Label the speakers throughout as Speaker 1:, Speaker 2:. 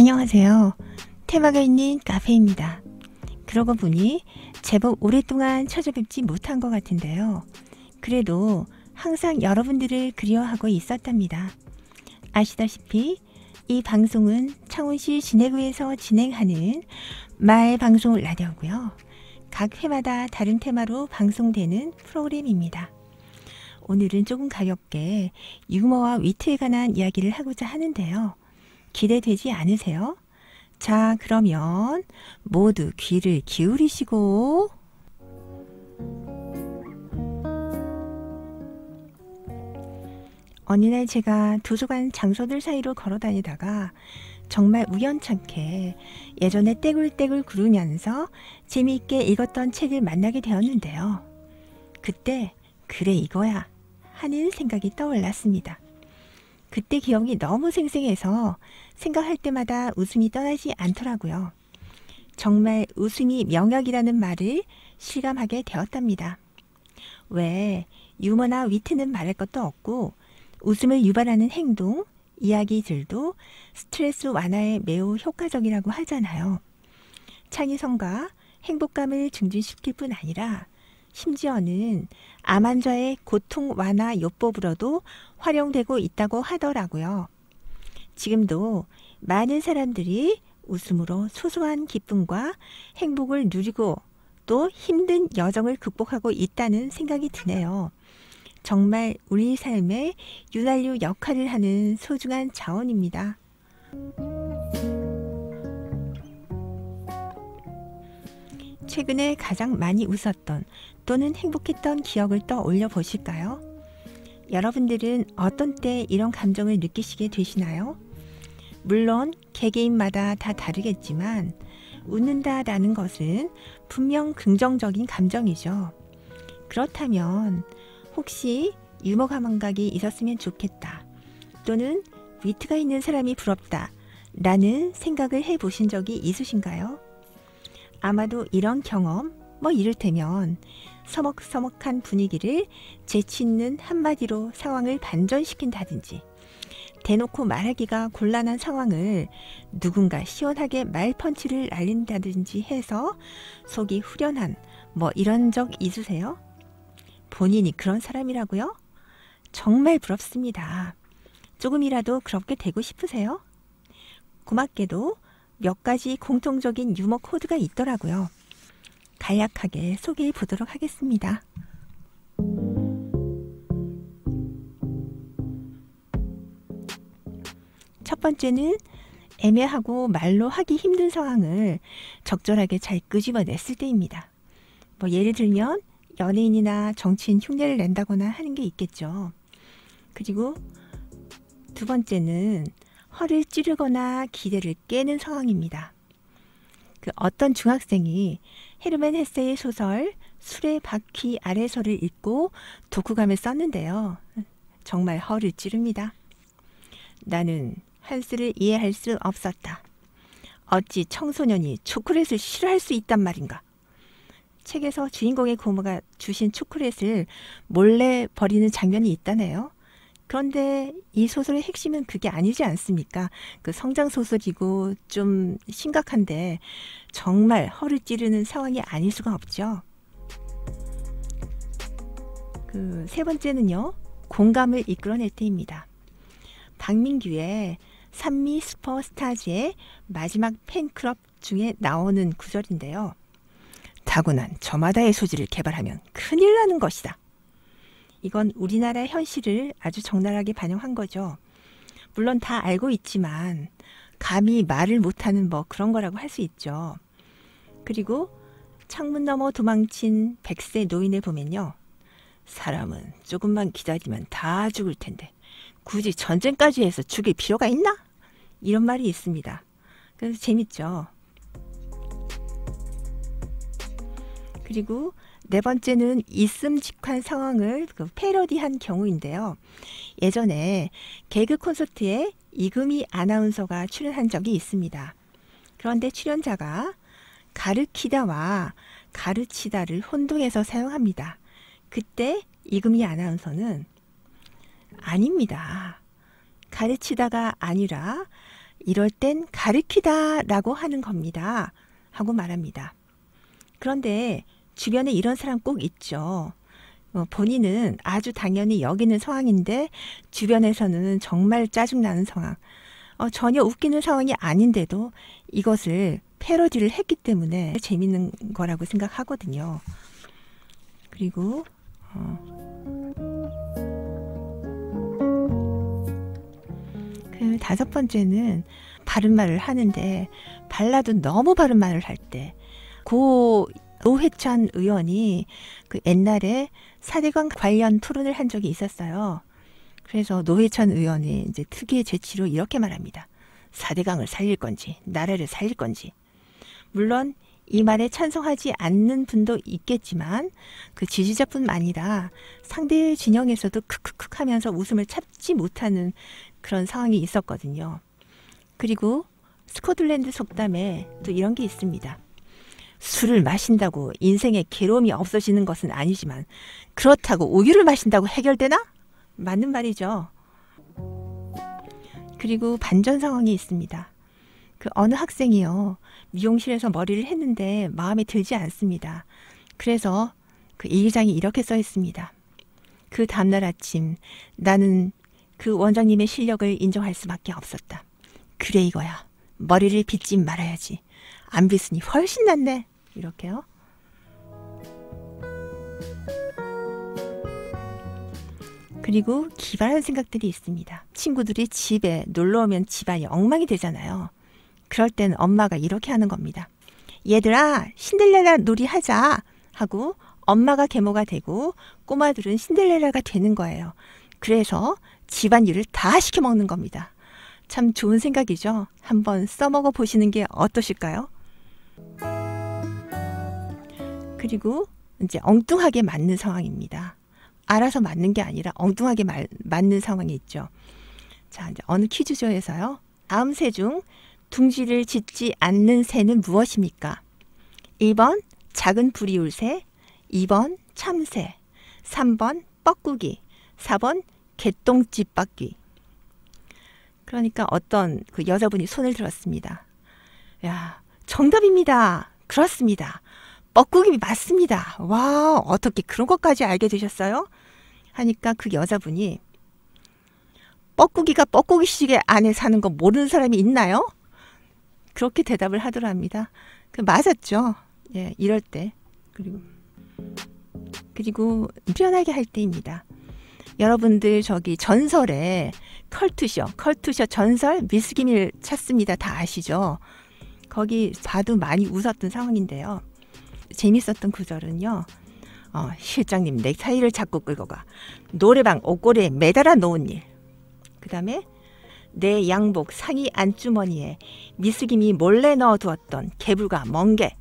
Speaker 1: 안녕하세요. 테마가 있는 카페입니다. 그러고 보니 제법 오랫동안 찾아뵙지 못한 것 같은데요. 그래도 항상 여러분들을 그리워하고 있었답니다. 아시다시피 이 방송은 창원시 진해구에서 진행하는 말 방송 라디오고요. 각 회마다 다른 테마로 방송되는 프로그램입니다. 오늘은 조금 가볍게 유머와 위트에 관한 이야기를 하고자 하는데요. 기대되지 않으세요? 자, 그러면 모두 귀를 기울이시고 어느 날 제가 도서관 장소들 사이로 걸어 다니다가 정말 우연찮게 예전에 떼굴떼굴 구르면서 재미있게 읽었던 책을 만나게 되었는데요. 그때 그래 이거야 하는 생각이 떠올랐습니다. 그때 기억이 너무 생생해서 생각할 때마다 웃음이 떠나지 않더라고요. 정말 웃음이 명약이라는 말을 실감하게 되었답니다. 왜 유머나 위트는 말할 것도 없고 웃음을 유발하는 행동, 이야기들도 스트레스 완화에 매우 효과적이라고 하잖아요. 창의성과 행복감을 증진시킬 뿐 아니라 심지어는 암 환자의 고통 완화 요법으로도 활용되고 있다고 하더라고요. 지금도 많은 사람들이 웃음으로 소소한 기쁨과 행복을 누리고 또 힘든 여정을 극복하고 있다는 생각이 드네요. 정말 우리 삶에 윤활유 역할을 하는 소중한 자원입니다. 최근에 가장 많이 웃었던 또는 행복했던 기억을 떠올려 보실까요? 여러분들은 어떤 때 이런 감정을 느끼시게 되시나요? 물론 개개인마다 다 다르겠지만 웃는다라는 것은 분명 긍정적인 감정이죠. 그렇다면 혹시 유머 감각이 있었으면 좋겠다 또는 위트가 있는 사람이 부럽다 라는 생각을 해보신 적이 있으신가요? 아마도 이런 경험, 이를테면 서먹서먹한 분위기를 재치있는 한마디로 상황을 반전시킨다든지 대놓고 말하기가 곤란한 상황을 누군가 시원하게 말펀치를 날린다든지 해서 속이 후련한 이런 적 있으세요? 본인이 그런 사람이라고요? 정말 부럽습니다. 조금이라도 그렇게 되고 싶으세요? 고맙게도 몇 가지 공통적인 유머 코드가 있더라고요. 간략하게 소개해 보도록 하겠습니다. 첫 번째는 애매하고 말로 하기 힘든 상황을 적절하게 잘 끄집어냈을 때입니다. 예를 들면 연예인이나 정치인 흉내를 낸다거나 하는 게 있겠죠. 그리고 두 번째는 허를 찌르거나 기대를 깨는 상황입니다. 어떤 중학생이 헤르만 헤세의 소설 술의 바퀴 아래서를 읽고 독후감을 썼는데요. 정말 허를 찌릅니다. 나는 한스를 이해할 수 없었다. 어찌 청소년이 초콜릿을 싫어할 수 있단 말인가. 책에서 주인공의 고모가 주신 초콜릿을 몰래 버리는 장면이 있다네요. 그런데 이 소설의 핵심은 그게 아니지 않습니까? 성장소설이고 좀 심각한데 정말 허를 찌르는 상황이 아닐 수가 없죠. 세 번째는요. 공감을 이끌어낼 때입니다. 박민규의 산미 슈퍼스타즈의 마지막 팬클럽 중에 나오는 구절인데요. 타고난 저마다의 소질을 개발하면 큰일 나는 것이다. 이건 우리나라의 현실을 아주 적나라하게 반영한 거죠. 물론 다 알고 있지만 감히 말을 못하는 그런 거라고 할 수 있죠. 그리고 창문 너머 도망친 100세 노인을 보면요. 사람은 조금만 기다리면 다 죽을 텐데 굳이 전쟁까지 해서 죽일 필요가 있나? 이런 말이 있습니다. 그래서 재밌죠. 그리고 네 번째는 있음직한 상황을 패러디한 경우인데요. 예전에 개그 콘서트에 이금희 아나운서가 출연한 적이 있습니다. 그런데 출연자가 가르키다와 가르치다를 혼동해서 사용합니다. 그때 이금희 아나운서는 아닙니다. 가르치다가 아니라 이럴 땐 가리키다라고 하는 겁니다. 하고 말합니다. 그런데 주변에 이런 사람 꼭 있죠. 본인은 아주 당연히 여기는 상황인데 주변에서는 정말 짜증나는 상황. 전혀 웃기는 상황이 아닌데도 이것을 패러디를 했기 때문에 재밌는 거라고 생각하거든요. 그리고 그 다섯 번째는 바른 말을 하는데 발라도 너무 바른 말을 할 때 고 노회찬 의원이 그 옛날에 4대강 관련 토론을 한 적이 있었어요. 그래서 노회찬 의원이 이제 특유의 재치로 이렇게 말합니다. 4대강을 살릴 건지 나라를 살릴 건지. 물론 이 말에 찬성하지 않는 분도 있겠지만 그 지지자뿐 아니라 상대 진영에서도 크크크 하면서 웃음을 참지 못하는 그런 상황이 있었거든요. 그리고 스코틀랜드 속담에 또 이런 게 있습니다. 술을 마신다고 인생에 괴로움이 없어지는 것은 아니지만 그렇다고 우유를 마신다고 해결되나? 맞는 말이죠. 그리고 반전 상황이 있습니다. 그 어느 학생이요. 미용실에서 머리를 했는데 마음에 들지 않습니다. 그래서 그 일기장에 이렇게 써 있습니다. 그 다음날 아침 나는 그 원장님의 실력을 인정할 수밖에 없었다. 그래 이거야. 머리를 빗지 말아야지. 안 빗으니 훨씬 낫네. 이렇게요. 그리고 기발한 생각들이 있습니다. 친구들이 집에 놀러 오면 집안이 엉망이 되잖아요. 그럴 땐 엄마가 이렇게 하는 겁니다. 얘들아 신데렐라 놀이 하자 하고 엄마가 계모가 되고 꼬마들은 신데렐라가 되는 거예요. 그래서 집안일을 다 시켜 먹는 겁니다. 참 좋은 생각이죠. 한번 써먹어 보시는 게 어떠실까요? 그리고 이제 엉뚱하게 맞는 상황입니다. 알아서 맞는 게 아니라 엉뚱하게 맞는 상황이 있죠. 자, 이제 어느 퀴즈쇼에서요. 다음 새 중 둥지를 짓지 않는 새는 무엇입니까? 1번 작은 부리울새, 2번 참새, 3번 뻐꾸기, 4번 개똥집바퀴. 그러니까 어떤 그 여자분이 손을 들었습니다. 야, 정답입니다. 그렇습니다. 뻐꾸기 맞습니다. 와, 어떻게 그런 것까지 알게 되셨어요? 하니까 그 여자분이 뻐꾸기가 뻐꾸기 시계 안에 사는 거 모르는 사람이 있나요? 그렇게 대답을 하더랍니다. 그 맞았죠. 예, 이럴 때. 그리고 편하게 할 때입니다. 여러분들 저기 전설에 컬투쇼 전설 미스김을 찾습니다. 다 아시죠? 거기 봐도 많이 웃었던 상황인데요. 재밌었던 구절은요. 실장님 넥타이를 자꾸 끌고 가. 노래방 옷걸이에 매달아 놓은 일. 그 다음에 내 양복 상의 안주머니에 미스김이 몰래 넣어두었던 개불과 멍게.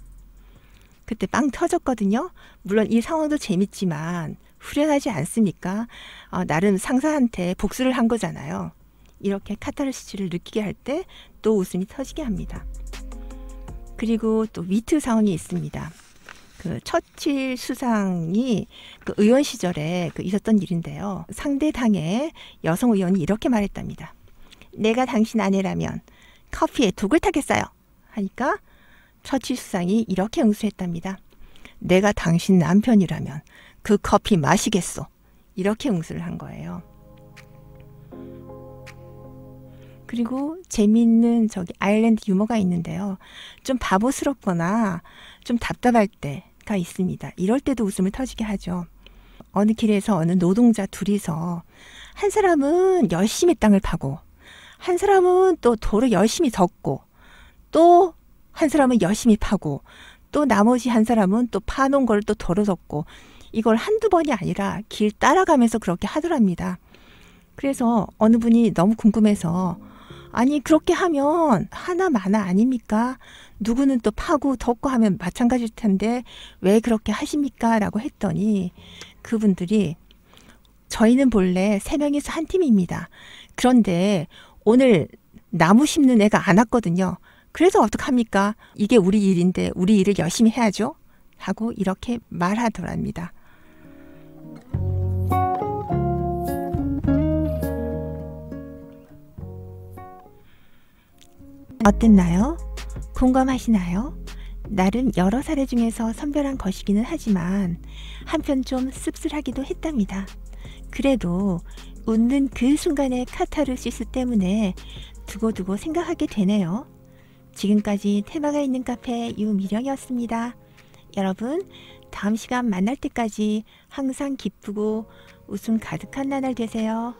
Speaker 1: 그때 빵 터졌거든요. 물론 이 상황도 재밌지만 후련하지 않습니까? 나름 상사한테 복수를 한 거잖아요. 이렇게 카타르시스를 느끼게 할 때 또 웃음이 터지게 합니다. 그리고 또 위트 상황이 있습니다. 그 처칠 수상이 그 의원 시절에 그 있었던 일인데요. 상대 당의 여성 의원이 이렇게 말했답니다. 내가 당신 아내라면 커피에 독을 타겠어요. 하니까 처칠 수상이 이렇게 응수했답니다. 내가 당신 남편이라면 그 커피 마시겠소. 이렇게 응수를 한 거예요. 그리고 재미있는 저기 아일랜드 유머가 있는데요. 좀 바보스럽거나 좀 답답할 때가 있습니다. 이럴 때도 웃음을 터지게 하죠. 어느 길에서 어느 노동자 둘이서 한 사람은 열심히 땅을 파고 한 사람은 또 돌을 열심히 덮고 또 한 사람은 열심히 파고 또 나머지 한 사람은 또 파놓은 걸 또 덜어 덮고 이걸 한두 번이 아니라 길 따라가면서 그렇게 하더랍니다. 그래서 어느 분이 너무 궁금해서 아니 그렇게 하면 하나마나 아닙니까? 누구는 또 파고 덮고 하면 마찬가지일 텐데 왜 그렇게 하십니까? 라고 했더니 그분들이 저희는 본래 3명이서 한 팀입니다. 그런데 오늘 나무 심는 애가 안 왔거든요. 그래서 어떡합니까? 이게 우리 일인데 우리 일을 열심히 해야죠. 하고 이렇게 말하더랍니다. 어땠나요? 공감하시나요? 나름 여러 사례 중에서 선별한 것이기는 하지만 한편 좀 씁쓸하기도 했답니다. 그래도 웃는 그 순간의 카타르시스 때문에 두고두고 생각하게 되네요. 지금까지 테마가 있는 카페 유미령이었습니다. 여러분, 다음 시간 만날 때까지 항상 기쁘고 웃음 가득한 나날 되세요.